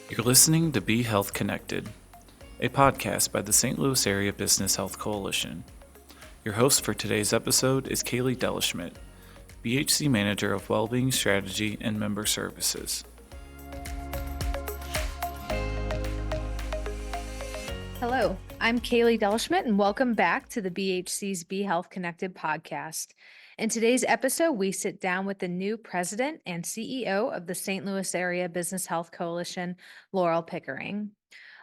You're listening to Be Health Connected, a podcast by the St. Louis Area Business Health Coalition. Your host for today's episode is Kaylee Delschmidt, BHC Manager of Wellbeing Strategy and Member Services. Hello, I'm Kaylee Delschmidt, and welcome back to the BHC's Be Health Connected podcast. In today's episode, we sit down with the new president and CEO of the St. Louis Area Business Health Coalition, Laurel Pickering.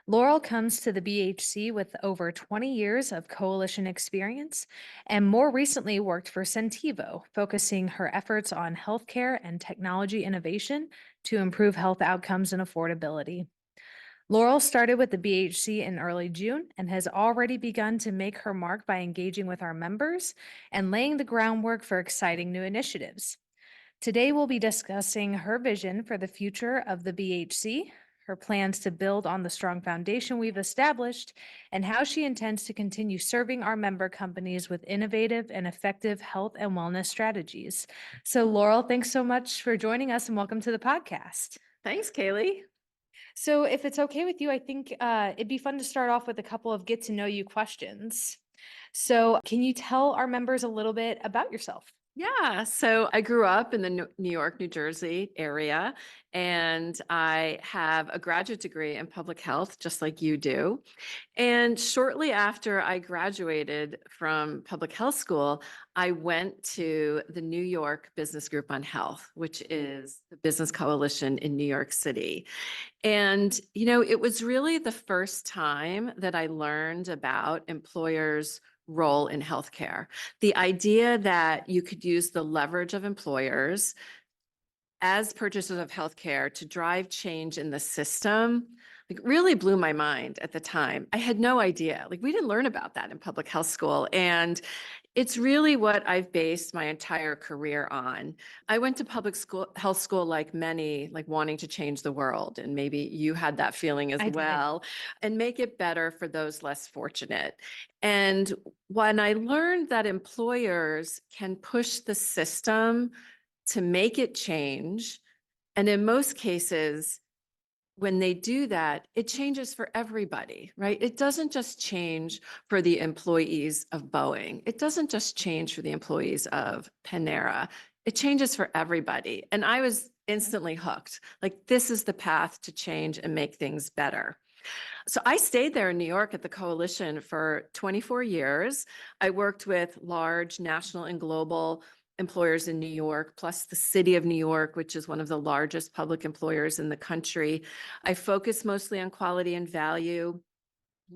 Laurel comes to the BHC with over 20 years of coalition experience and more recently worked for Centivo, focusing her efforts on healthcare and technology innovation to improve health outcomes and affordability. Laurel started with the BHC in early June and has already begun to make her mark by engaging with our members and laying the groundwork for exciting new initiatives. Today, we'll be discussing her vision for the future of the BHC, her plans to build on the strong foundation we've established, and how she intends to continue serving our member companies with innovative and effective health and wellness strategies. So, Laurel, thanks so much for joining us and welcome to the podcast. Thanks, Kaylee. So if it's okay with you, I think it'd be fun to start off with a couple of get to know you questions. So can you tell our members a little bit about yourself? Yeah, so I grew up in the New York, New Jersey area, and I have a graduate degree in public health, just like you do. And shortly after I graduated from public health school, I went to the New York Business Group on Health, which is the business coalition in New York City. And, it was really the first time that I learned about employers' role in healthcare. The idea that you could use the leverage of employers as purchasers of healthcare to drive change in the system really blew my mind at the time. I had no idea. We didn't learn about that in public health school. And it's really what I've based my entire career on. I went to public school, health school, like many, wanting to change the world. And maybe you had that feeling as well, and make it better for those less fortunate. And when I learned that employers can push the system to make it change, and in most cases, when they do that, it changes for everybody, right? It doesn't just change for the employees of Boeing. It doesn't just change for the employees of Panera. It changes for everybody. And I was instantly hooked. This is the path to change and make things better. So I stayed there in New York at the coalition for 24 years. I worked with large national and global employers in New York, plus the city of New York, which is one of the largest public employers in the country. I focus mostly on quality and value,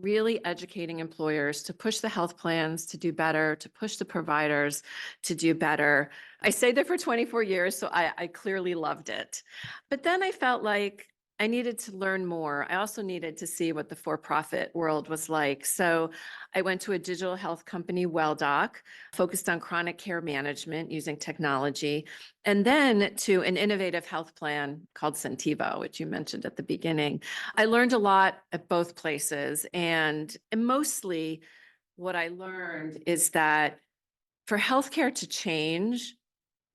really educating employers to push the health plans to do better, to push the providers to do better. I stayed there for 24 years, so I clearly loved it. But then I felt like I needed to learn more. I also needed to see what the for-profit world was like. So I went to a digital health company, WellDoc, focused on chronic care management using technology, and then to an innovative health plan called Centivo, which you mentioned at the beginning. I learned a lot at both places, and mostly what I learned is that for healthcare to change,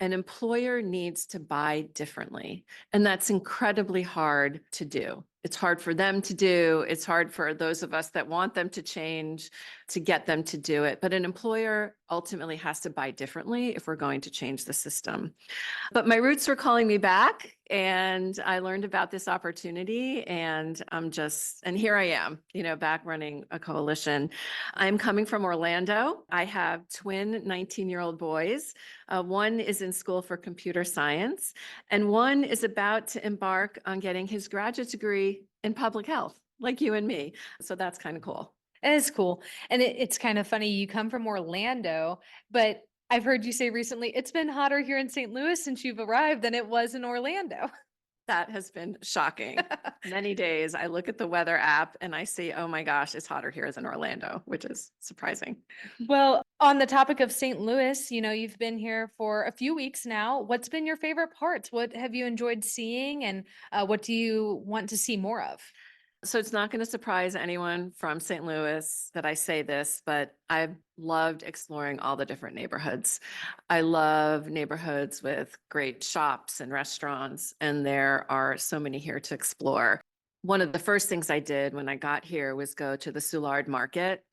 an employer needs to buy differently, and that's incredibly hard to do. It's hard for them to do. It's hard for those of us that want them to change to get them to do it. But an employer ultimately has to buy differently if we're going to change the system. But my roots were calling me back, and I learned about this opportunity, and and here I am, back running a coalition. I'm coming from Orlando. I have twin 19-year-old boys. One is in school for computer science, and one is about to embark on getting his graduate degree in public health, like you and me. So that's kind of cool. It is cool. And it's kind of funny. You come from Orlando, but I've heard you say recently it's been hotter here in St. Louis since you've arrived than it was in Orlando. That has been shocking. Many days I look at the weather app and I see, oh my gosh, it's hotter here than Orlando, which is surprising. Well, on the topic of St. Louis, you've been here for a few weeks now. What's been your favorite parts? What have you enjoyed seeing, and what do you want to see more of? So it's not going to surprise anyone from St. Louis that I say this, but I've loved exploring all the different neighborhoods. I love neighborhoods with great shops and restaurants, and there are so many here to explore. one of the first things I did when I got here was go to the Soulard Market.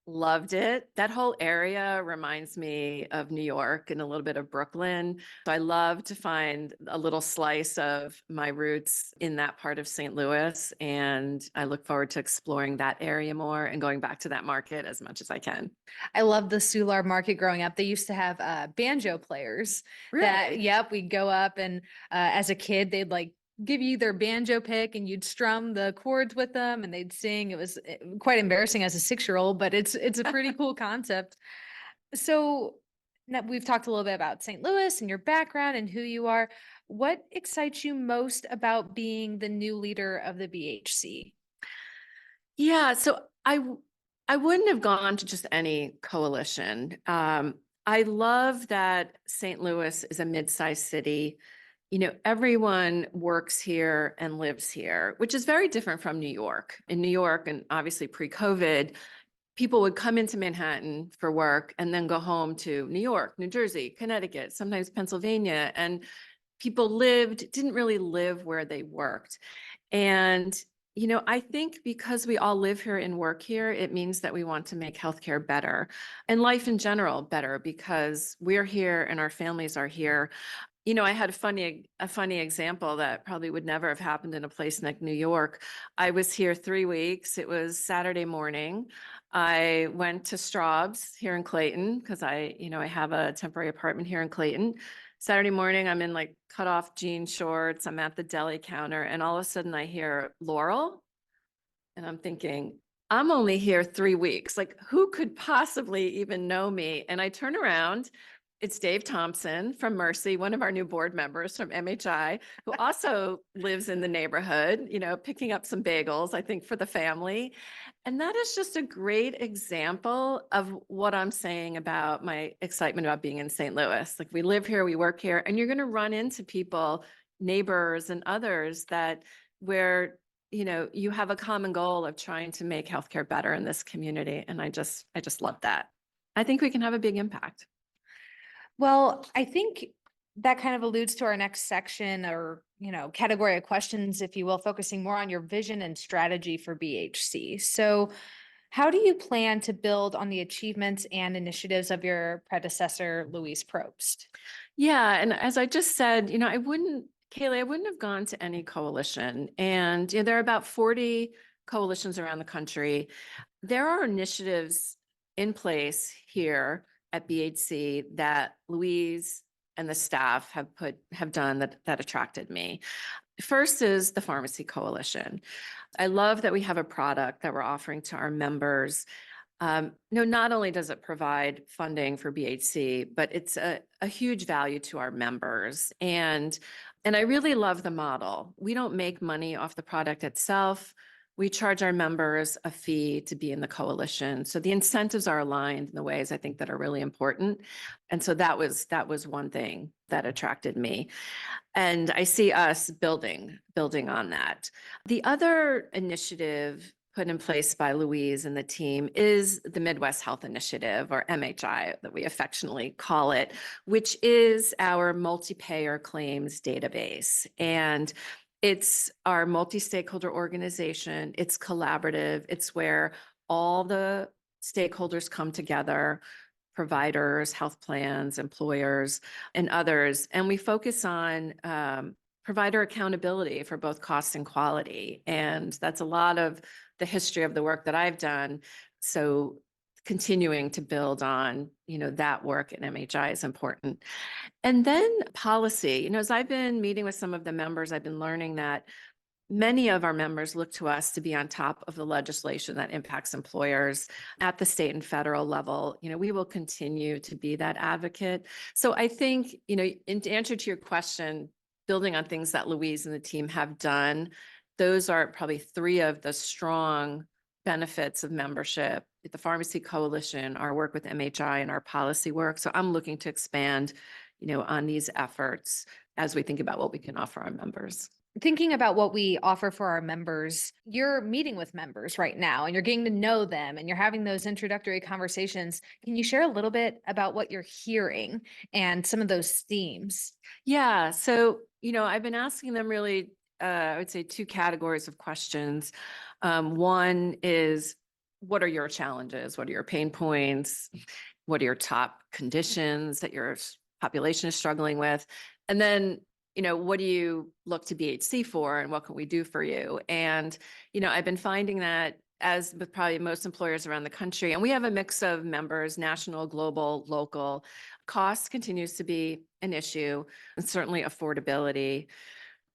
Loved it. That whole area reminds me of New York and a little bit of Brooklyn. So I love to find a little slice of my roots in that part of St. Louis. And I look forward to exploring that area more and going back to that market as much as I can. I love the Soulard Market growing up. They used to have banjo players that, Really? yep, we'd go up and as a kid, they'd like give you their banjo pick and you'd strum the chords with them and they'd sing. It was quite embarrassing as a 6-year-old, but it's a pretty cool concept. So now we've talked a little bit about St. Louis and your background and who you are. What excites you most about being the new leader of the BHC? Yeah, so I wouldn't have gone to just any coalition. I love that St. Louis is a mid-sized city. Everyone works here and lives here, which is very different from New York. In New York, and obviously pre-COVID, people would come into Manhattan for work and then go home to New York, New Jersey, Connecticut, sometimes Pennsylvania, and people didn't really live where they worked. And I think because we all live here and work here, it means that we want to make healthcare better and life in general better because we're here and our families are here. I had a funny example that probably would never have happened in a place like New York. I was here 3 weeks. It was Saturday morning. I went to Straub's here in Clayton because I have a temporary apartment here in Clayton. Saturday morning, I'm in like cut off jean shorts. I'm at the deli counter and all of a sudden I hear Laurel and I'm thinking, I'm only here 3 weeks. Like who could possibly even know me? And I turn around. It's Dave Thompson from Mercy, one of our new board members from MHI, who also lives in the neighborhood, picking up some bagels, I think, for the family. And that is just a great example of what I'm saying about my excitement about being in St. Louis. Like we live here, we work here, and you're going to run into people, neighbors and others where you have a common goal of trying to make healthcare better in this community. And I just love that. I think we can have a big impact. Well, I think that kind of alludes to our next section or, category of questions, if you will, focusing more on your vision and strategy for BHC. So how do you plan to build on the achievements and initiatives of your predecessor, Louise Probst? Yeah, and as I just said, Kaylee, I wouldn't have gone to any coalition. And there are about 40 coalitions around the country. There are initiatives in place here at BHC that Louise and the staff have done that attracted me. First is the Pharmacy Coalition. I love that we have a product that we're offering to our members. Not only does it provide funding for BHC, but it's a huge value to our members. And I really love the model. We don't make money off the product itself. We charge our members a fee to be in the coalition. So the incentives are aligned in the ways I think that are really important. And so that was one thing that attracted me. And I see us building on that. The other initiative put in place by Louise and the team is the Midwest Health Initiative, or MHI, that we affectionately call it, which is our multi-payer claims database. And it's our multi-stakeholder organization. It's collaborative. It's where all the stakeholders come together, providers, health plans, employers, and others. And we focus on provider accountability for both cost and quality. And that's a lot of the history of the work that I've done. So continuing to build on, that work at MHI is important. And then policy, as I've been meeting with some of the members, I've been learning that many of our members look to us to be on top of the legislation that impacts employers at the state and federal level. We will continue to be that advocate. So I think, in answer to your question, building on things that Louise and the team have done, those are probably 3 of the strong benefits of membership: the Pharmacy Coalition, our work with MHI, and our policy work. So I'm looking to expand, on these efforts as we think about what we can offer our members. Thinking about what we offer for our members, you're meeting with members right now and you're getting to know them and you're having those introductory conversations. Can you share a little bit about what you're hearing and some of those themes? Yeah. So, I've been asking them really I would say, two categories of questions. One is, what are your challenges? What are your pain points? What are your top conditions that your population is struggling with? And then, what do you look to BHC for, and what can we do for you? And, I've been finding that, as with probably most employers around the country, and we have a mix of members, national, global, local, cost continues to be an issue, and certainly affordability.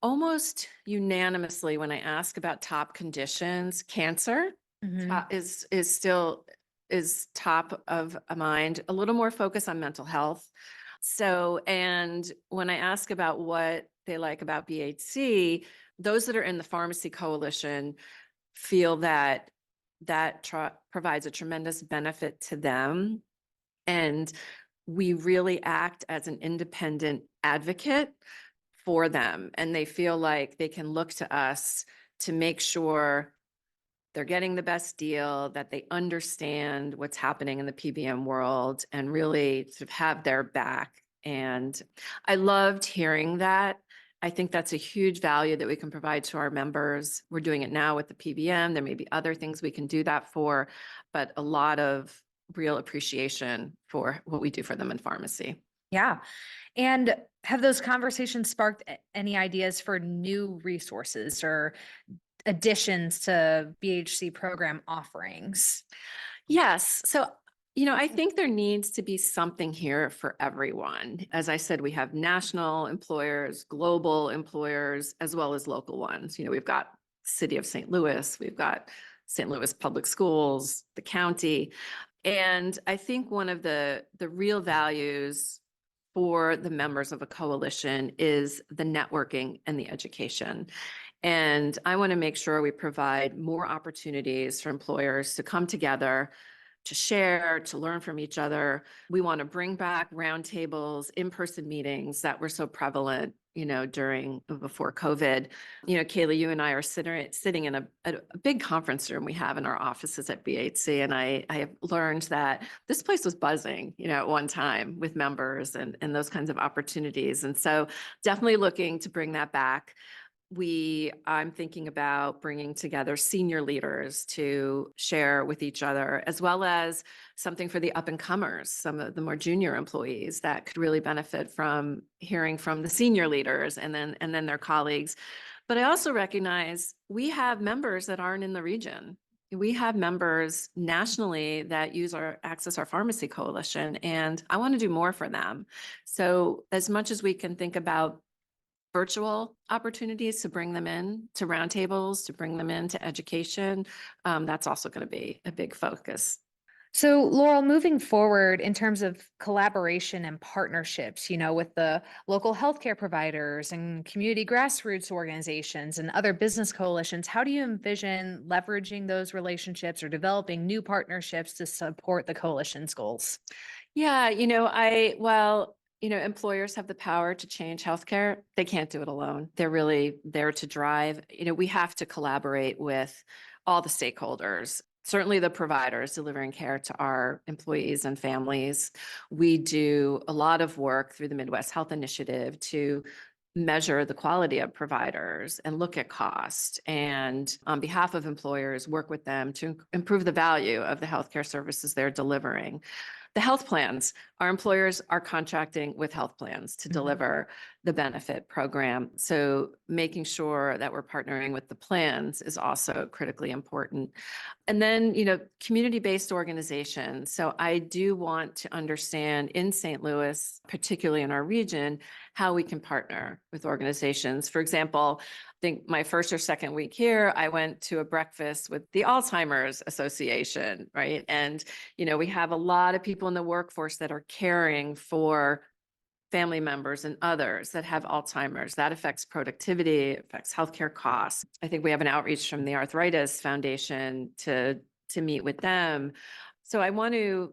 Almost unanimously, when I ask about top conditions, cancer Mhm. is still is top of mind. A little more focus on mental health. So, and when I ask about what they like about BHC, those that are in the pharmacy coalition feel that provides a tremendous benefit to them, and we really act as an independent advocate for them, and they feel like they can look to us to make sure they're getting the best deal, that they understand what's happening in the PBM world, and really sort of have their back. And I loved hearing that. I think that's a huge value that we can provide to our members. We're doing it now with the PBM. There may be other things we can do that for, but a lot of real appreciation for what we do for them in pharmacy. Yeah. And have those conversations sparked any ideas for new resources or additions to BHC program offerings? Yes. So, I think there needs to be something here for everyone. As I said, we have national employers, global employers, as well as local ones. We've got City of St. Louis, we've got St. Louis Public Schools, the county. And I think one of the real values for the members of a coalition is the networking and the education. And I want to make sure we provide more opportunities for employers to come together, to share, to learn from each other. We want to bring back roundtables, in-person meetings that were so prevalent, before COVID. Kaylee, you and I are sitting in a big conference room we have in our offices at BHC. And I have learned that this place was buzzing, at one time with members and those kinds of opportunities. And so definitely looking to bring that back. I'm thinking about bringing together senior leaders to share with each other, as well as something for the up and comers, some of the more junior employees that could really benefit from hearing from the senior leaders and then their colleagues. But I also recognize we have members that aren't in the region. We have members nationally that access our pharmacy coalition, and I want to do more for them. So as much as we can think about virtual opportunities to bring them in to roundtables, to bring them into education, that's also going to be a big focus. So, Laurel, moving forward in terms of collaboration and partnerships, with the local healthcare providers and community grassroots organizations and other business coalitions, how do you envision leveraging those relationships or developing new partnerships to support the coalition's goals? Yeah, employers have the power to change healthcare. They can't do it alone. They're really there to drive. We have to collaborate with all the stakeholders, certainly the providers delivering care to our employees and families. We do a lot of work through the Midwest Health Initiative to measure the quality of providers and look at cost, and on behalf of employers, work with them to improve the value of the healthcare services they're delivering. The health plans, our employers are contracting with health plans to deliver the benefit program. So making sure that we're partnering with the plans is also critically important. And then, community-based organizations. So I do want to understand in St. Louis, particularly in our region, how we can partner with organizations. For example, I think my first or second week here, I went to a breakfast with the Alzheimer's Association, right? And, we have a lot of people in the workforce that are caring for family members and others that have Alzheimer's. That affects productivity, it affects healthcare costs. I think we have an outreach from the Arthritis Foundation to meet with them. So I want to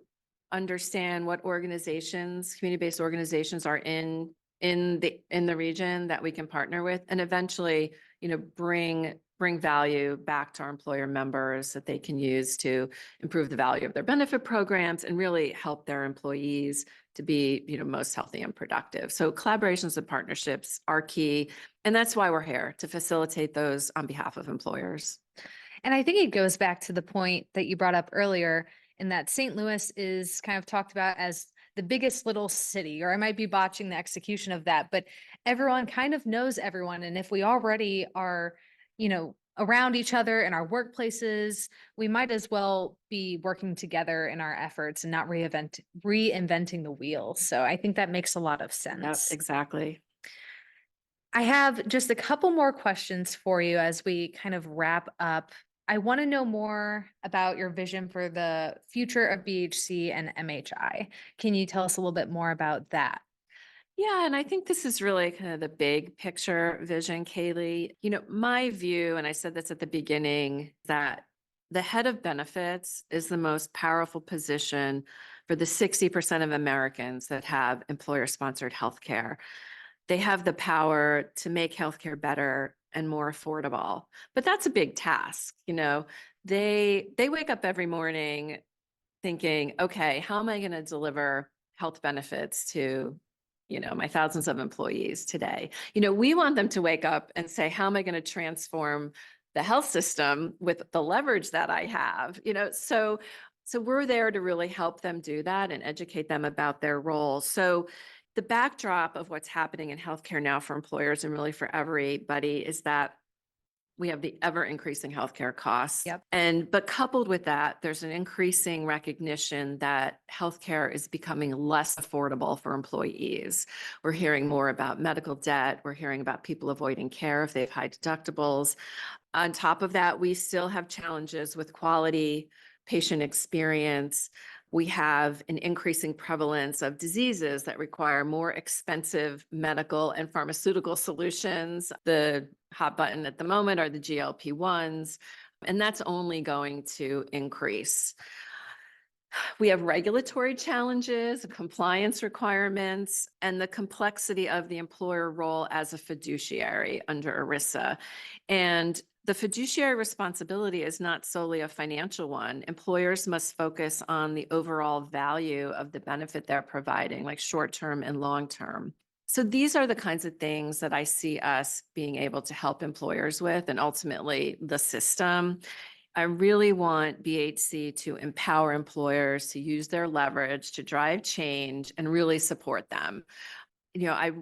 understand what organizations, community-based organizations, are in in the region that we can partner with, and eventually, bring value back to our employer members that they can use to improve the value of their benefit programs and really help their employees to be, most healthy and productive. So collaborations and partnerships are key. And that's why we're here, to facilitate those on behalf of employers. And I think it goes back to the point that you brought up earlier, in that St. Louis is kind of talked about as the biggest little city, or I might be botching the execution of that, but everyone kind of knows everyone. And if we already are, around each other in our workplaces, we might as well be working together in our efforts and not reinventing the wheel. So I think that makes a lot of Yep, sense. exactly. I have just a couple more questions for you as we kind of wrap up. I want to know more about your vision for the future of BHC and MHI. Can you tell us a little bit more about that? Yeah, and I think this is really kind of the big picture vision, Kaylee. My view, and I said this at the beginning, that the head of benefits is the most powerful position for the 60% of Americans that have employer-sponsored healthcare. They have the power to make healthcare better and more affordable. But that's a big task. They wake up every morning thinking, okay, how am I going to deliver health benefits to, my thousands of employees today? We want them to wake up and say, how am I going to transform the health system with the leverage that I have? So we're there to really help them do that and educate them about their role. So the backdrop of what's happening in healthcare now for employers and really for everybody is that we have the ever increasing healthcare costs. Yep. But coupled with that, there's an increasing recognition that healthcare is becoming less affordable for employees. We're hearing more about medical debt. We're hearing about people avoiding care if they have high deductibles. On top of that, we still have challenges with quality, patient experience. We have an increasing prevalence of diseases that require more expensive medical and pharmaceutical solutions. The hot button at the moment are the GLP-1s, and that's only going to increase. We have regulatory challenges, compliance requirements, and the complexity of the employer role as a fiduciary under ERISA. And the fiduciary responsibility is not solely a financial one. Employers must focus on the overall value of the benefit they're providing, like short-term and long-term. So these are the kinds of things that I see us being able to help employers with, and ultimately the system. I really want BHC to empower employers to use their leverage to drive change and really support them. I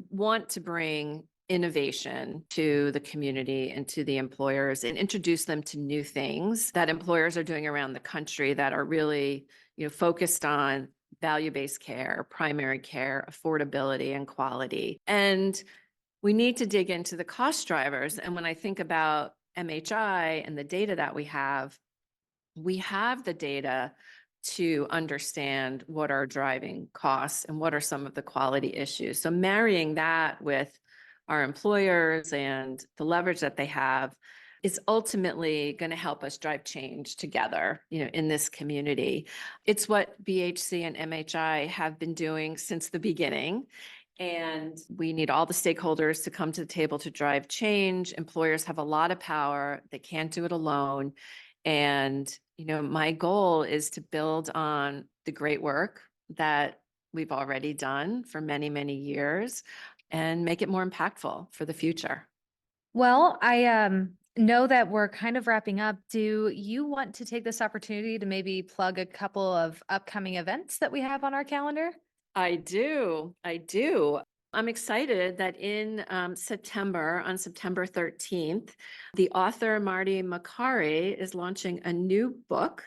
want to bring innovation to the community and to the employers and introduce them to new things that employers are doing around the country that are really, focused on value-based care, primary care, affordability, and quality. And we need to dig into the cost drivers. And when I think about MHI and the data that we have the data to understand what are driving costs and what are some of the quality issues. So marrying that with our employers and the leverage that they have is ultimately going to help us drive change together, in this community. It's what BHC and MHI have been doing since the beginning. And we need all the stakeholders to come to the table to drive change. Employers have a lot of power. They can't do it alone. And, my goal is to build on the great work that we've already done for many, many years and make it more impactful for the future. Well, I know that we're kind of wrapping up. Do you want to take this opportunity to maybe plug a couple of upcoming events that we have on our calendar? I do. I'm excited that in September, on September 13th, the author Marty Makari is launching a new book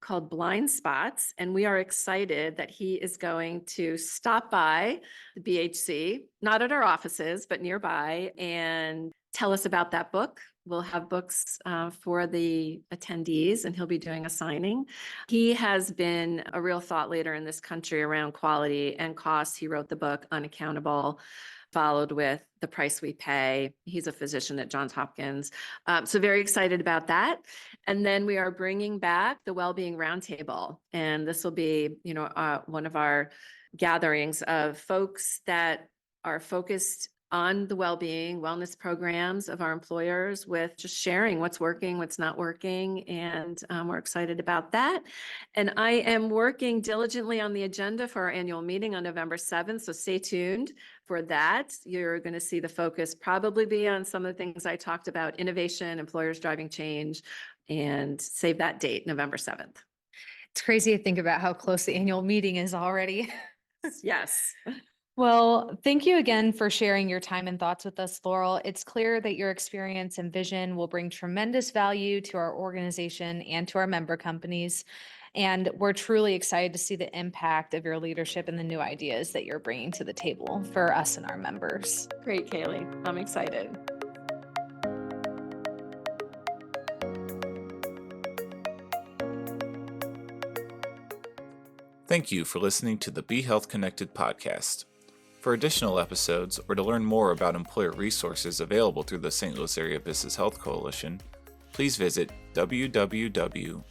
called Blind Spots. And we are excited that he is going to stop by the BHC, not at our offices, but nearby, and tell us about that book. We'll have books for the attendees, and he'll be doing a signing. He has been a real thought leader in this country around quality and cost. He wrote the book Unaccountable, followed with The Price We Pay. He's a physician at Johns Hopkins. So very excited about that. And then we are bringing back the Wellbeing Roundtable. And this will be, one of our gatherings of folks that are focused on the well-being, wellness programs of our employers with just sharing what's working, what's not working, and we're excited about that. And I am working diligently on the agenda for our annual meeting on November 7th, so stay tuned for that. You're going to see the focus probably be on some of the things I talked about: innovation, employers driving change, and save that date, November 7th. It's crazy to think about how close the annual meeting is already. Yes. Well, thank you again for sharing your time and thoughts with us, Laurel. It's clear that your experience and vision will bring tremendous value to our organization and to our member companies. And we're truly excited to see the impact of your leadership and the new ideas that you're bringing to the table for us and our members. Great, Kaylee. I'm excited. Thank you for listening to the Be Health Connected podcast. For additional episodes or to learn more about employer resources available through the St. Louis Area Business Health Coalition, please visit www.stlbhc.org.